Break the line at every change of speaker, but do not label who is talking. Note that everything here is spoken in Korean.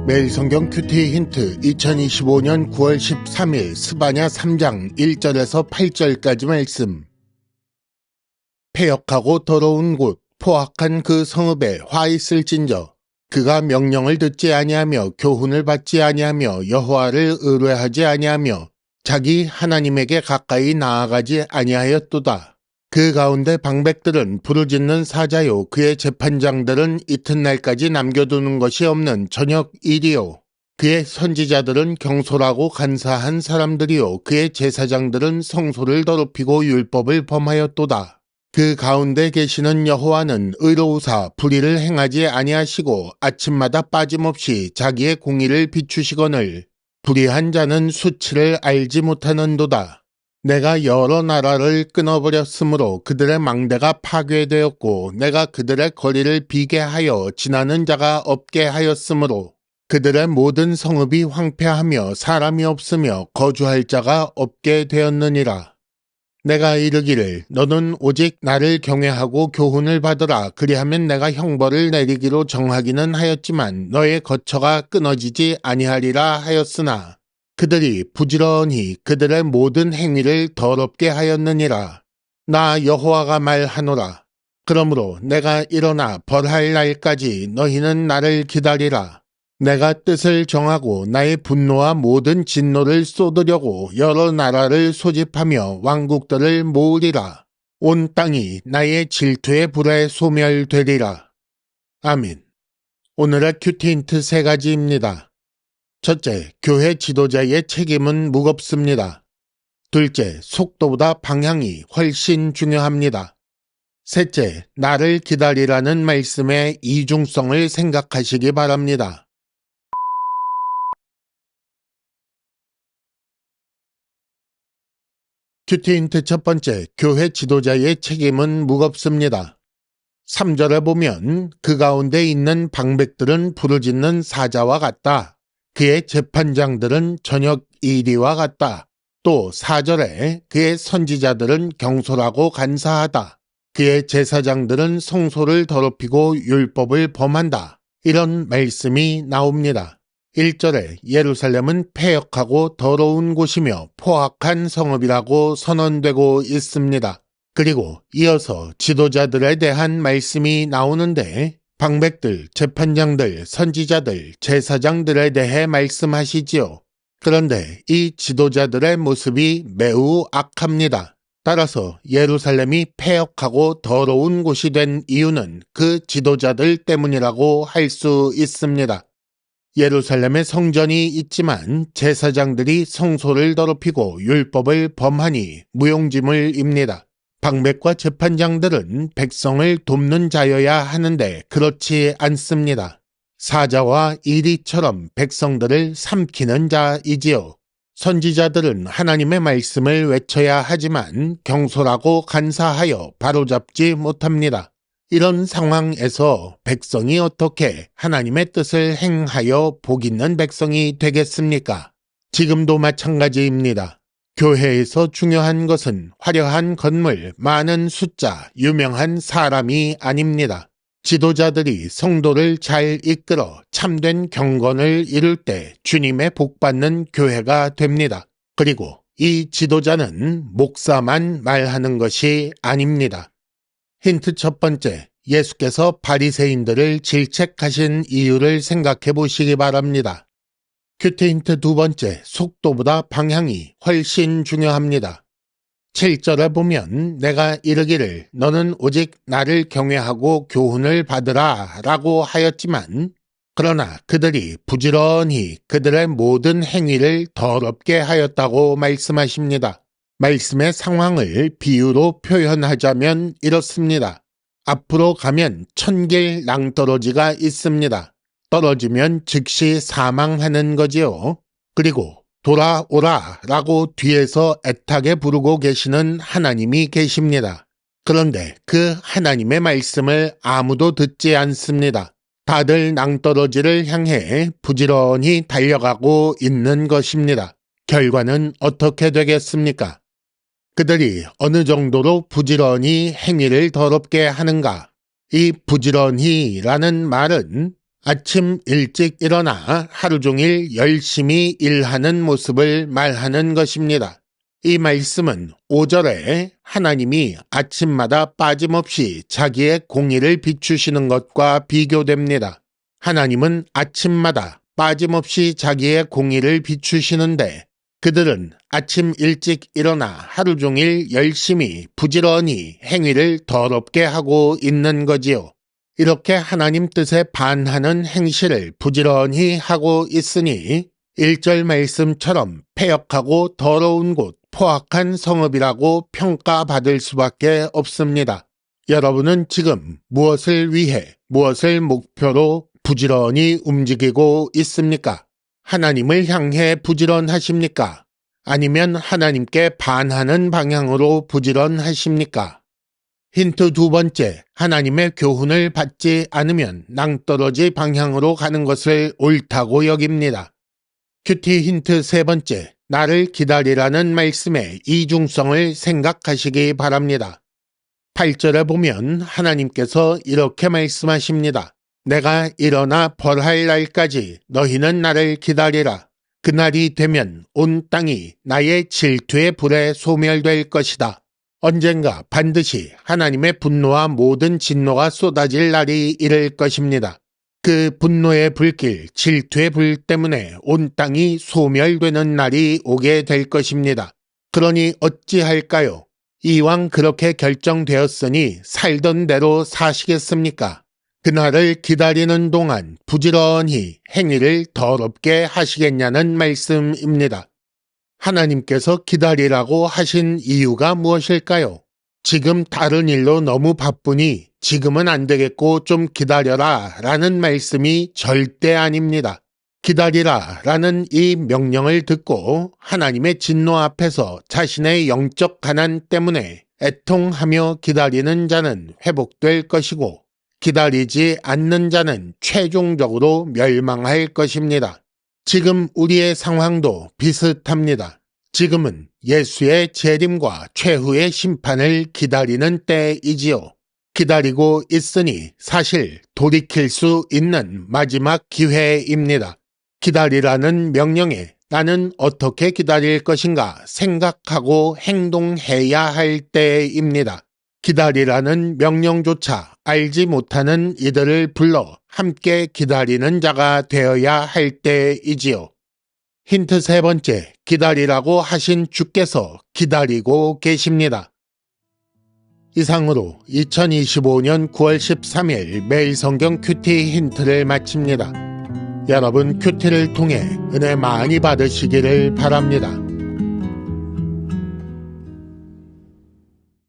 매일 성경 큐티 힌트 2025년 9월 13일 스바냐 3장 1절에서 8절까지 말씀. 패역하고 더러운 곳 포악한 그 성읍에 화 있을진저 그가 명령을 듣지 아니하며 교훈을 받지 아니하며 여호와를 의뢰하지 아니하며 자기 하나님에게 가까이 나아가지 아니하였도다. 그 가운데 방백들은 부르짖는 사자요 그의 재판장들은 이튿날까지 남겨두는 것이 없는 저녁 일이요 그의 선지자들은 경솔하고 간사한 사람들이요 그의 제사장들은 성소를 더럽히고 율법을 범하였도다. 그 가운데 계시는 여호와는 의로우사 불의를 행하지 아니하시고 아침마다 빠짐없이 자기의 공의를 비추시거늘 불의한 자는 수치를 알지 못하는도다. 내가 여러 나라를 끊어버렸으므로 그들의 망대가 파괴되었고 내가 그들의 거리를 비게 하여 지나는 자가 없게 하였으므로 그들의 모든 성읍이 황폐하며 사람이 없으며 거주할 자가 없게 되었느니라. 내가 이르기를 너는 오직 나를 경외하고 교훈을 받으라. 그리하면 내가 형벌을 내리기로 정하기는 하였지만 너의 거처가 끊어지지 아니하리라 하였으나 그들이 부지런히 그들의 모든 행위를 더럽게 하였느니라. 나 여호와가 말하노라. 그러므로 내가 일어나 벌할 날까지 너희는 나를 기다리라. 내가 뜻을 정하고 나의 분노와 모든 진노를 쏟으려고 여러 나라를 소집하며 왕국들을 모으리라. 온 땅이 나의 질투의 불에 소멸되리라. 아멘. 오늘의 큐티 힌트 3가지입니다. 첫째, 교회 지도자의 책임은 무겁습니다. 둘째, 속도보다 방향이 훨씬 중요합니다. 셋째, 나를 기다리라는 말씀의 이중성을 생각하시기 바랍니다. 큐티 힌트 첫 번째, 교회 지도자의 책임은 무겁습니다. 3절에 보면 그 가운데 있는 방백들은 부르짖는 사자와 같다. 그의 재판장들은 저녁 이리와 같다. 또 4절에 그의 선지자들은 경솔하고 간사하다. 그의 제사장들은 성소를 더럽히고 율법을 범한다. 이런 말씀이 나옵니다. 1절에 예루살렘은 패역하고 더러운 곳이며 포악한 성읍이라고 선언되고 있습니다. 그리고 이어서 지도자들에 대한 말씀이 나오는데 방백들, 재판장들, 선지자들, 제사장들에 대해 말씀하시지요. 그런데 이 지도자들의 모습이 매우 악합니다. 따라서 예루살렘이 패역하고 더러운 곳이 된 이유는 그 지도자들 때문이라고 할 수 있습니다. 예루살렘에 성전이 있지만 제사장들이 성소를 더럽히고 율법을 범하니 무용지물입니다. 방백과 재판장들은 백성을 돕는 자여야 하는데 그렇지 않습니다. 사자와 이리처럼 백성들을 삼키는 자이지요. 선지자들은 하나님의 말씀을 외쳐야 하지만 경솔하고 간사하여 바로잡지 못합니다. 이런 상황에서 백성이 어떻게 하나님의 뜻을 행하여 복 있는 백성이 되겠습니까? 지금도 마찬가지입니다. 교회에서 중요한 것은 화려한 건물, 많은 숫자, 유명한 사람이 아닙니다. 지도자들이 성도를 잘 이끌어 참된 경건을 이룰 때 주님의 복받는 교회가 됩니다. 그리고 이 지도자는 목사만 말하는 것이 아닙니다. 힌트 첫 번째, 예수께서 바리새인들을 질책하신 이유를 생각해 보시기 바랍니다. 큐티 힌트 두 번째, 속도보다 방향이 훨씬 중요합니다. 7절에 보면 내가 이르기를 너는 오직 나를 경외하고 교훈을 받으라 라고 하였지만 그러나 그들이 부지런히 그들의 모든 행위를 더럽게 하였다고 말씀하십니다. 말씀의 상황을 비유로 표현하자면 이렇습니다. 앞으로 가면 1000길 낭떠러지가 있습니다. 떨어지면 즉시 사망하는 거지요. 그리고 돌아오라 라고 뒤에서 애타게 부르고 계시는 하나님이 계십니다. 그런데 그 하나님의 말씀을 아무도 듣지 않습니다. 다들 낭떠러지를 향해 부지런히 달려가고 있는 것입니다. 결과는 어떻게 되겠습니까? 그들이 어느 정도로 부지런히 행위를 더럽게 하는가? 이 부지런히라는 말은 아침 일찍 일어나 하루 종일 열심히 일하는 모습을 말하는 것입니다. 이 말씀은 5절에 하나님이 아침마다 빠짐없이 자기의 공의를 비추시는 것과 비교됩니다. 하나님은 아침마다 빠짐없이 자기의 공의를 비추시는데 그들은 아침 일찍 일어나 하루 종일 열심히 부지런히 행위를 더럽게 하고 있는 거지요. 이렇게 하나님 뜻에 반하는 행실을 부지런히 하고 있으니 1절 말씀처럼 패역하고 더러운 곳, 포악한 성읍이라고 평가받을 수밖에 없습니다. 여러분은 지금 무엇을 위해, 무엇을 목표로 부지런히 움직이고 있습니까? 하나님을 향해 부지런하십니까? 아니면 하나님께 반하는 방향으로 부지런하십니까? 힌트 2번째, 하나님의 교훈을 받지 않으면 낭떠러지 방향으로 가는 것을 옳다고 여깁니다. 큐티 힌트 3번째, 나를 기다리라는 말씀의 이중성을 생각하시기 바랍니다. 8절에 보면 하나님께서 이렇게 말씀하십니다. 내가 일어나 벌할 날까지 너희는 나를 기다리라. 그날이 되면 온 땅이 나의 질투의 불에 소멸될 것이다. 언젠가 반드시 하나님의 분노와 모든 진노가 쏟아질 날이 이를 것입니다. 그 분노의 불길, 질투의 불 때문에 온 땅이 소멸되는 날이 오게 될 것입니다. 그러니 어찌할까요? 이왕 그렇게 결정되었으니 살던 대로 사시겠습니까? 그날을 기다리는 동안 부지런히 행위를 더럽게 하시겠냐는 말씀입니다. 하나님께서 기다리라고 하신 이유가 무엇일까요? 지금 다른 일로 너무 바쁘니 지금은 안 되겠고 좀 기다려라 라는 말씀이 절대 아닙니다. 기다리라 라는 이 명령을 듣고 하나님의 진노 앞에서 자신의 영적 가난 때문에 애통하며 기다리는 자는 회복될 것이고 기다리지 않는 자는 최종적으로 멸망할 것입니다. 지금 우리의 상황도 비슷합니다. 지금은 예수의 재림과 최후의 심판을 기다리는 때이지요. 기다리고 있으니 사실 돌이킬 수 있는 마지막 기회입니다. 기다리라는 명령에 나는 어떻게 기다릴 것인가 생각하고 행동해야 할 때입니다. 기다리라는 명령조차 알지 못하는 이들을 불러 함께 기다리는 자가 되어야 할 때이지요. 힌트 3번째, 기다리라고 하신 주께서 기다리고 계십니다. 이상으로 2025년 9월 13일 매일 성경 큐티 힌트를 마칩니다. 여러분 큐티를 통해 은혜 많이 받으시기를 바랍니다.